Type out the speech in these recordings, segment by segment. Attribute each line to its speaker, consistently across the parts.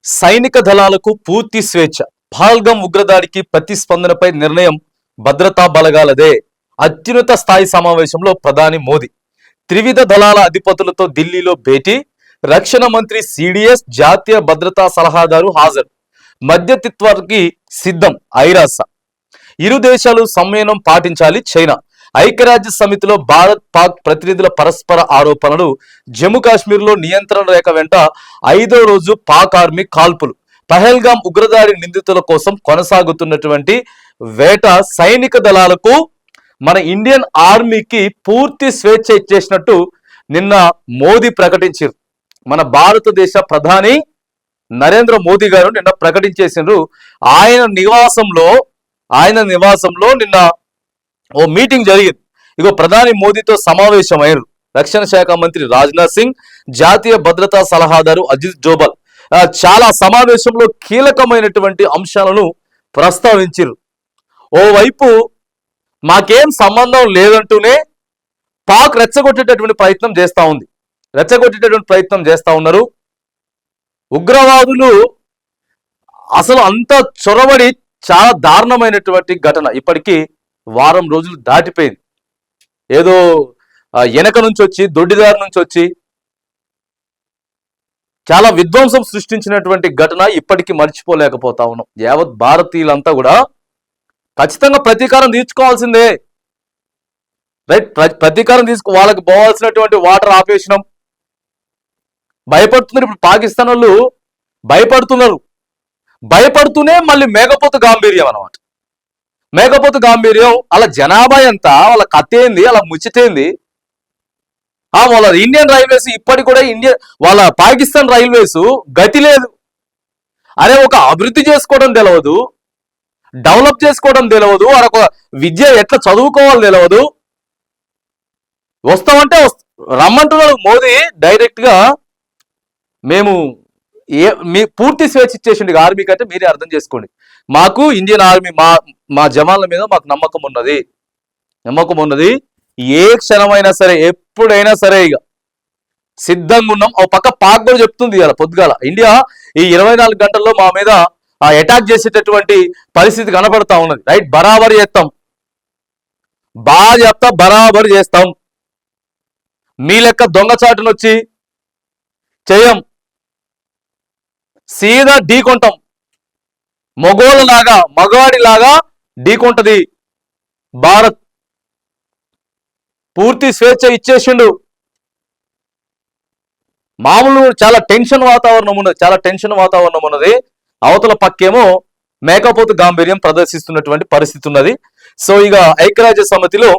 Speaker 1: సైనిక దళాలకు పూర్తి స్వేచ్ఛ. పహల్గాం ఉగ్రదాడికి ప్రతిస్పందనపై నిర్ణయం భద్రతా బలగాలదే. అత్యున్నత స్థాయి సమావేశంలో ప్రధాని మోదీ త్రివిధ దళాల అధిపతులతో ఢిల్లీలో భేటీ. రక్షణ మంత్రి సిడిఎస్ జాతీయ భద్రతా సలహాదారు హాజరు. మధ్యవర్తిత్వానికి సిద్ధం ఐరాస. ఇరు దేశాలు సంయమనం పాటించాలి చైనా. ఐక్యరాజ్య సమితిలో భారత్ పాక్ ప్రతినిధుల పరస్పర ఆరోపణలు. జమ్మూ కాశ్మీర్లో నియంత్రణ రేఖ వెంట 5వ రోజు పాక్ ఆర్మీ కాల్పులు. పహల్గాం ఉగ్రదాడి నిందితుల కోసం కొనసాగుతున్నటువంటి వేట. సైనిక దళాలకు మన ఇండియన్ ఆర్మీకి పూర్తి స్వేచ్ఛ ఇచ్చేసినట్టు నిన్న మోదీ ప్రకటించారు. మన భారతదేశ ప్రధాని నరేంద్ర మోదీ గారు నిన్న ప్రకటించేసిండ్రు. ఆయన నివాసంలో నిన్న ఓ మీటింగ్ జరిగింది. ఇగో ప్రధాని మోదీతో సమావేశమయ్యారు రక్షణ శాఖ మంత్రి రాజ్నాథ్ సింగ్, జాతీయ భద్రతా సలహాదారు అజిత్ డోభల్. చాలా సమావేశంలో కీలకమైనటువంటి అంశాలను ప్రస్తావించారు. ఓవైపు మాకేం సంబంధం లేదంటూనే పాక్ రెచ్చగొట్టేటటువంటి ప్రయత్నం చేస్తా ఉన్నారు. ఉగ్రవాదులు అసలు అంత చొరబడి చాలా దారుణమైనటువంటి ఘటన. ఇప్పటికీ వారం రోజులు దాటిపోయింది. ఏదో వెనక నుంచి వచ్చి దొడ్డిదారి నుంచి వచ్చి చాలా విధ్వంసం సృష్టించినటువంటి ఘటన ఇప్పటికీ మర్చిపోలేకపోతా ఉన్నాం. యావత్ భారతీయులంతా కూడా ఖచ్చితంగా ప్రతీకారం తీర్చుకోవాల్సిందే. రైట్, ప్రతీకారం వాళ్ళకి పోవాల్సినటువంటి వాటర్ ఆపేసినాం. భయపడుతున్నారు. ఇప్పుడు పాకిస్తాన్ వాళ్ళు భయపడుతూనే మళ్ళీ మేకపోతు గాంభీర్యం అన్నమాట. మేకపోతు గాంభీర్యం. అలా జనాభా ఎంత, వాళ్ళ కథ ఏంది, అలా ముచ్చటేంది. వాళ్ళ ఇండియన్ రైల్వేస్ ఇప్పటికి కూడా వాళ్ళ పాకిస్తాన్ రైల్వేస్ గతి లేదు. అరే ఒక అభివృద్ధి చేసుకోవడం తెలియదు, డెవలప్ చేసుకోవడం తెలియదు, ఒక విద్య ఎట్లా చదువుకోవాలో తెలియదు. వస్తామంటే రమ్మంటున్నాడు మోదీ డైరెక్ట్ గా. మేము మీ పూర్తి స్వేచ్ఛ ఇచ్చేసింది ఆర్మీకి అంటే మీరే అర్థం చేసుకోండి. మాకు ఇండియన్ ఆర్మీ మా జవాన్ల మీద మాకు నమ్మకం ఉన్నది. ఏ క్షణమైనా సరే, ఎప్పుడైనా సరే ఇక సిద్ధంగా ఉన్నాం. ఒక పక్క పాక్ కూడా చెప్తుంది ఇలా పొద్దుగాల, ఇండియా ఈ 24 గంటల్లో మా మీద అటాక్ చేసేటటువంటి పరిస్థితి కనబడతా ఉన్నది. రైట్, బరాబర్ చేస్తాం, బాగా చెప్తా, బరాబర్ చేస్తాం. మీ లెక్క దొంగచాటును వచ్చి చేయం, సీదా ఢీకొంటాం. మగవాడిలాగా ఢీకొంటది భారత్. పూర్తి స్వేచ్ఛ ఇచ్చేసిండు. మామూలు చాలా టెన్షన్ వాతావరణం ఉన్నది. అవతల పక్కేమో మేకపోతు గాంభీర్యం ప్రదర్శిస్తున్నటువంటి పరిస్థితి ఉన్నది. సో ఇక ఐక్యరాజ్య సమితిలో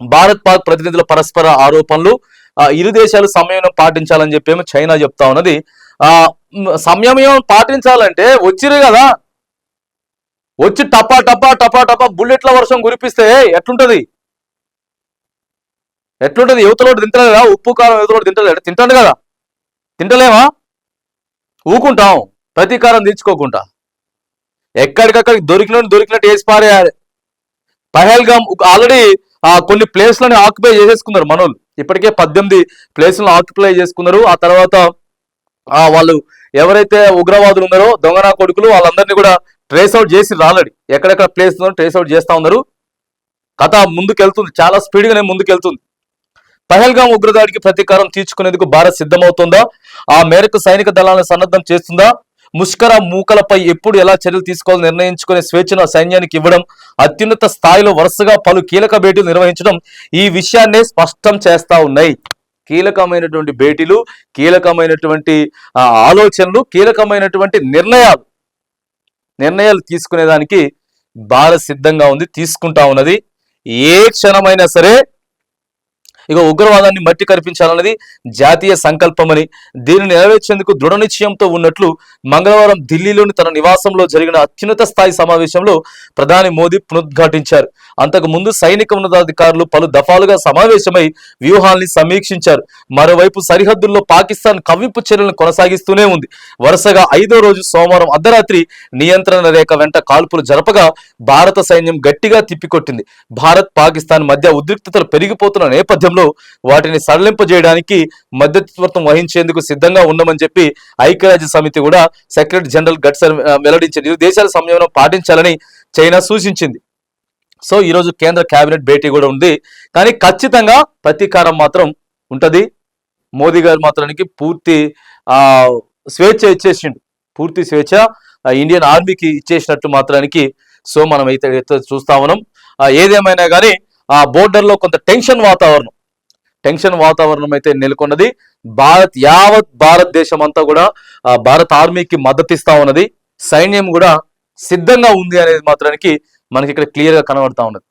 Speaker 1: భారత్ పాక్ ప్రతినిధుల పరస్పర ఆరోపణలు. ఇరు దేశాలు సంయమనం పాటించాలని చెప్పేమో చైనా చెప్తా ఉన్నది. సంయమనం పాటించాలంటే వచ్చిరు కదా, వచ్చి టపా టపా బుల్లెట్ల వర్షం కురిపిస్తే ఎట్లుంటది? యువతలోడు తింటలేదా? ఉప్పు కారం యువతలోడు తింటాడు కదా, తింటలేమా? ఊకుంటాం ప్రతీకారం తీర్చుకోకుండా. ఎక్కడికక్కడికి దొరికినట్టు వేసి పారేయాలి. పహల్గాం ఆల్రెడీ కొన్ని ప్లేస్లను ఆక్యుపై చేసేసుకున్నారు మనోళ్ళు. ఇప్పటికే 18 ప్లేసులను ఆక్యుపై చేసుకున్నారు. ఆ తర్వాత వాళ్ళు ఎవరైతే ఉగ్రవాదులు ఉన్నారో దొంగనా కొడుకులు వాళ్ళందరినీ కూడా ట్రేస్ అవుట్ చేసి ఆల్రెడీ ఎక్కడెక్కడ ప్లేస్ ట్రేస్ అవుట్ చేస్తా ఉన్నారు. కథ ముందుకెళ్తుంది, చాలా స్పీడ్గానే ముందుకెళ్తుంది. పహల్గాం ఉగ్రదాడికి ప్రతీకారం తీర్చుకునేందుకు భారత్ సిద్ధమవుతుందా? ఆ మేరకు సైనిక దళాలను సన్నద్ధం చేస్తుందా? ముష్కర మూకలపై ఎప్పుడు ఎలా చర్యలు తీసుకోవాలని నిర్ణయించుకునే స్వేచ్ఛను సైన్యానికి ఇవ్వడం, అత్యున్నత స్థాయిలో వరుసగా పలు కీలక భేటీలు నిర్వహించడం ఈ విషయాన్నే స్పష్టం చేస్తా ఉన్నాయి. కీలకమైనటువంటి భేటీలు, కీలకమైనటువంటి ఆలోచనలు, కీలకమైనటువంటి నిర్ణయాలు తీసుకునేదానికి భారత్ సిద్ధంగా ఉంది, తీసుకుంటా ఉన్నది. ఏ క్షణమైనా సరే ఇక ఉగ్రవాదాన్ని మట్టి కరిపించాలన్నది జాతీయ సంకల్పమని, దీనిని నెరవేర్చేందుకు దృఢ నిశ్చయంతో ఉన్నట్లు మంగళవారం ఢిల్లీలోని తన నివాసంలో జరిగిన అత్యున్నత స్థాయి సమావేశంలో ప్రధాని మోదీ పునరుద్ఘాటించారు. అంతకు ముందు సైనిక ఉన్నతాధికారులు పలు దఫాలుగా సమావేశమై వ్యూహాల్ని సమీక్షించారు. మరోవైపు సరిహద్దుల్లో పాకిస్తాన్ కవ్వింపు చర్యలను కొనసాగిస్తూనే ఉంది. వరుసగా 5వ రోజు సోమవారం అర్ధరాత్రి నియంత్రణ రేఖ వెంట కాల్పులు జరపగా భారత సైన్యం గట్టిగా తిప్పికొట్టింది. భారత్ పాకిస్తాన్ మధ్య ఉద్రిక్తతలు పెరిగిపోతున్న నేపథ్యంలో నేపథ్యంలో వాటిని సడలింపజేయడానికి మధ్యవర్తం వహించేందుకు సిద్ధంగా ఉండమని చెప్పి ఐక్యరాజ్య సమితి కూడా సెక్రటరీ జనరల్ గడ్సర్ వెల్లడించింది. ఇరు దేశాల సంయమనం పాటించాలని చైనా సూచించింది. సో ఈరోజు కేంద్ర కేబినెట్ భేటీ కూడా ఉంది. కానీ ఖచ్చితంగా ప్రతీకారం మాత్రం ఉంటది. మోదీ గారు మాత్రానికి పూర్తి స్వేచ్ఛ ఇచ్చేసిండు, పూర్తి స్వేచ్ఛ ఇండియన్ ఆర్మీకి ఇచ్చేసినట్టు మాత్రానికి. సో మనం అయితే చూస్తా ఉన్నాం. ఏదేమైనా కానీ ఆ బోర్డర్ లో కొంత టెన్షన్ వాతావరణం అయితే నెలకొన్నది. యావత్ భారతదేశం అంతా కూడా భారత ఆర్మీకి మద్దతు ఇస్తా ఉన్నది. సైన్యం కూడా సిద్ధంగా ఉంది అనేది మాత్రానికి మనకి ఇక్కడ క్లియర్ గా కనబడతా ఉన్నది.